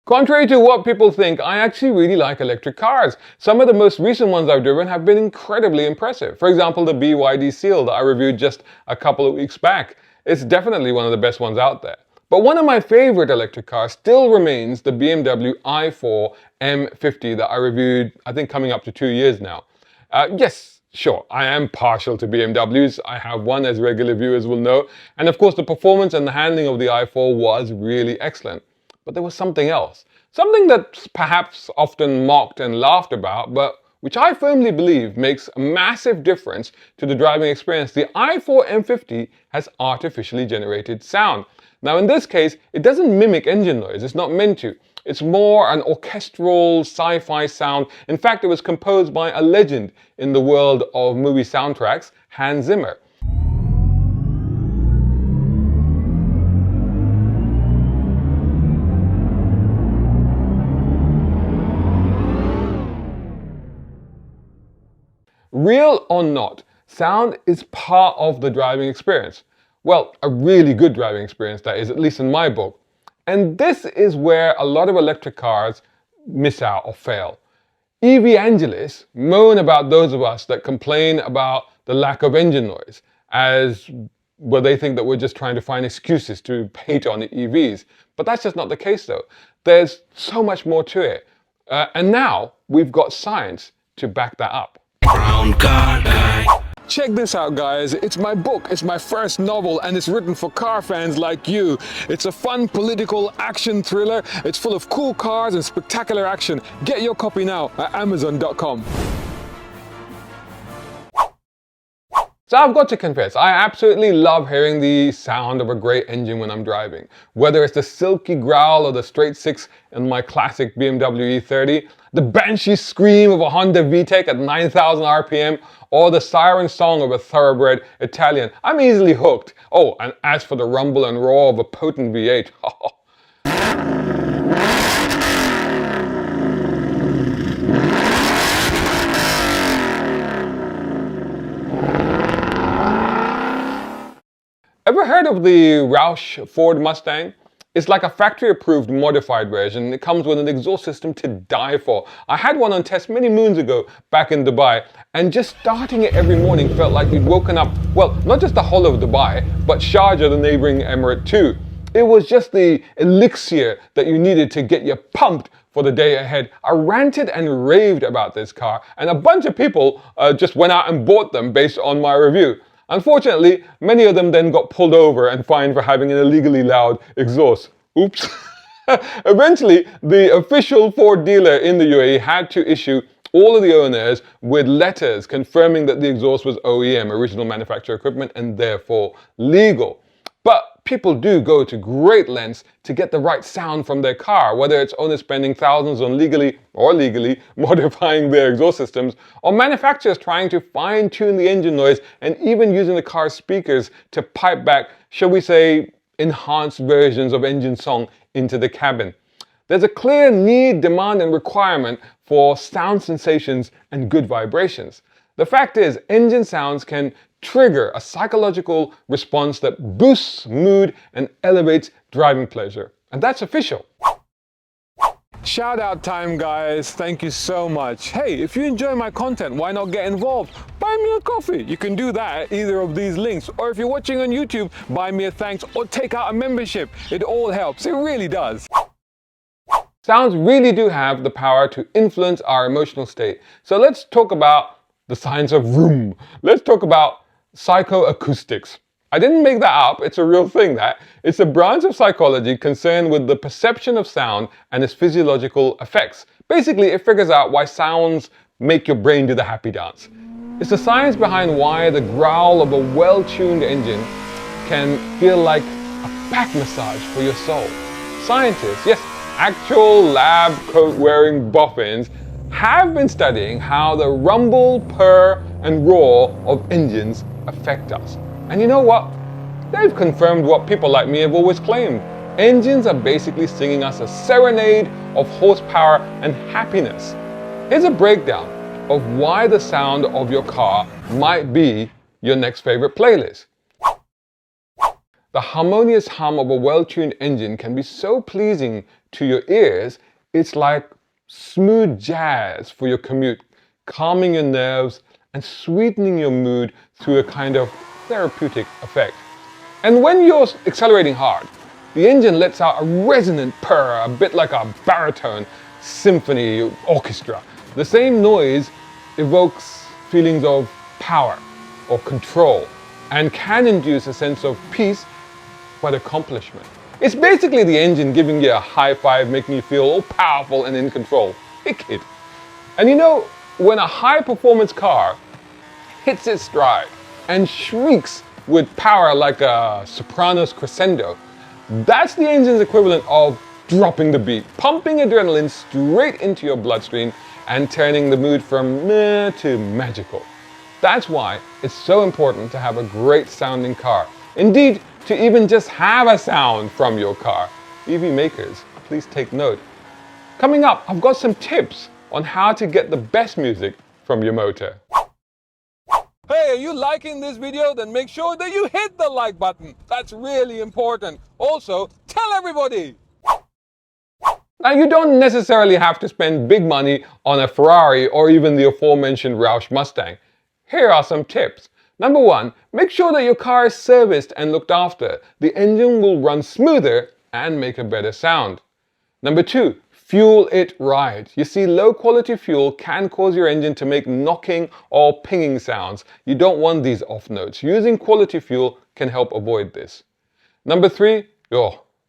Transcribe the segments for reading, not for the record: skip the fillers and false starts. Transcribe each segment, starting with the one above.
Contrary to what people think, I actually really like electric cars. Some of the most recent ones I've driven have been incredibly impressive. For example, the BYD Seal that I reviewed just a couple of weeks back. It's definitely one of the best ones out there. But one of my favorite electric cars still remains the BMW i4 M50 that I reviewed, I think coming up to 2 years now. Yes, sure, I am partial to BMWs. I have one, as regular viewers will know. And of course, the performance and the handling of the i4 was really excellent. But there was something else. Something that's perhaps often mocked and laughed about, but which I firmly believe makes a massive difference to the driving experience. The i4 M50 has artificially generated sound. Now in this case, it doesn't mimic engine noise. It's not meant to. It's more an orchestral sci-fi sound. In fact, it was composed by a legend in the world of movie soundtracks, Hans Zimmer. Real or not, sound is part of the driving experience. Well, a really good driving experience, that is, at least in my book. And this is where a lot of electric cars miss out or fail. EV-angelists moan about those of us that complain about the lack of engine noise, as well, they think that we're just trying to find excuses to hate on the EVs. But that's just not the case though. There's so much more to it. And now we've got science to back that up. Check this out, guys. It's my book. It's my first novel, and it's written for car fans like you. It's a fun political action thriller. It's full of cool cars and spectacular action. Get your copy now at Amazon.com. So I've got to confess, I absolutely love hearing the sound of a great engine when I'm driving. Whether it's the silky growl of the straight six in my classic BMW E30, the banshee scream of a Honda VTEC at 9,000 RPM, or the siren song of a thoroughbred Italian, I'm easily hooked. Oh, and as for the rumble and roar of a potent V8, Ever heard of the Roush Ford Mustang? It's like a factory-approved modified version. It comes with an exhaust system to die for. I had one on test many moons ago back in Dubai, and just starting it every morning felt like you'd woken up, well, not just the whole of Dubai, but Sharjah, the neighboring emirate too. It was just the elixir that you needed to get you pumped for the day ahead. I ranted and raved about this car, and a bunch of people just went out and bought them based on my review. Unfortunately, many of them then got pulled over and fined for having an illegally loud exhaust. Oops. Eventually, the official Ford dealer in the UAE had to issue all of the owners with letters confirming that the exhaust was OEM, original manufacturer equipment, and therefore legal. But people do go to great lengths to get the right sound from their car, whether it's owners spending thousands on legally modifying their exhaust systems, or manufacturers trying to fine-tune the engine noise and even using the car's speakers to pipe back, shall we say, enhanced versions of engine song into the cabin. There's a clear need, demand, and requirement for sound sensations and good vibrations. The fact is, engine sounds can trigger a psychological response that boosts mood and elevates driving pleasure. And that's official. Shout out time, guys. Thank you so much. Hey, if you enjoy my content, why not get involved? Buy me a coffee. You can do that at either of these links. Or if you're watching on YouTube, buy me a thanks or take out a membership. It all helps. It really does. Sounds really do have the power to influence our emotional state. So let's talk about the science of room. Let's talk about psychoacoustics. I didn't make that up, it's a real thing that. It's a branch of psychology concerned with the perception of sound and its physiological effects. Basically, it figures out why sounds make your brain do the happy dance. It's the science behind why the growl of a well-tuned engine can feel like a back massage for your soul. Scientists, yes, actual lab coat-wearing boffins, have been studying how the rumble, purr, and roar of engines affect us. And you know what? They've confirmed what people like me have always claimed. Engines are basically singing us a serenade of horsepower and happiness. Here's a breakdown of why the sound of your car might be your next favorite playlist. The harmonious hum of a well-tuned engine can be so pleasing to your ears, it's like smooth jazz for your commute, calming your nerves and sweetening your mood through a kind of therapeutic effect. And when you're accelerating hard, the engine lets out a resonant purr, a bit like a baritone symphony orchestra. The same noise evokes feelings of power or control and can induce a sense of peace but accomplishment. It's basically the engine giving you a high five, making you feel all powerful and in control. Wicked. And you know, when a high performance car hits its stride and shrieks with power like a soprano's crescendo, that's the engine's equivalent of dropping the beat, pumping adrenaline straight into your bloodstream and turning the mood from meh to magical. That's why it's so important to have a great sounding car. Indeed, to even just have a sound from your car. EV makers, please take note. Coming up, I've got some tips on how to get the best music from your motor. Hey, are you liking this video? Then make sure that you hit the like button. That's really important. Also, tell everybody. Now, you don't necessarily have to spend big money on a Ferrari or even the aforementioned Roush Mustang. Here are some tips. Number one, make sure that your car is serviced and looked after. The engine will run smoother and make a better sound. Number two, fuel it right. You see, low quality fuel can cause your engine to make knocking or pinging sounds. You don't want these off notes. Using quality fuel can help avoid this. Number three,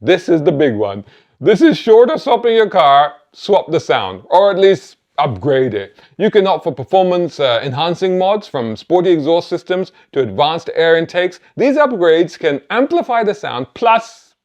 this is the big one. This is short of swapping your car, swap the sound, or at least upgrade it. You can opt for performance enhancing mods, from sporty exhaust systems to advanced air intakes. These upgrades can amplify the sound, plus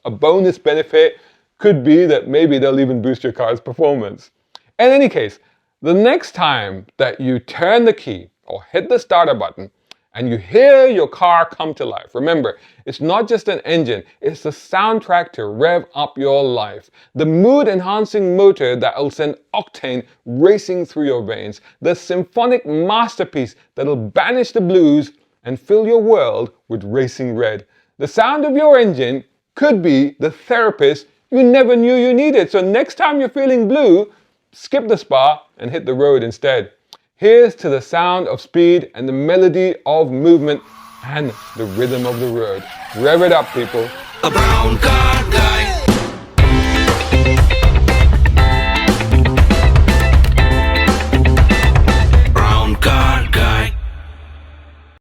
a bonus benefit could be that maybe they'll even boost your car's performance. In any case, the next time that you turn the key or hit the starter button and you hear your car come to life, remember, it's not just an engine, it's the soundtrack to rev up your life. The mood-enhancing motor that'll send octane racing through your veins. The symphonic masterpiece that'll banish the blues and fill your world with racing red. The sound of your engine could be the therapist you never knew you needed. So next time you're feeling blue, skip the spa and hit the road instead. Here's to the sound of speed and the melody of movement and the rhythm of the road. Rev it up, people. A brown car guy.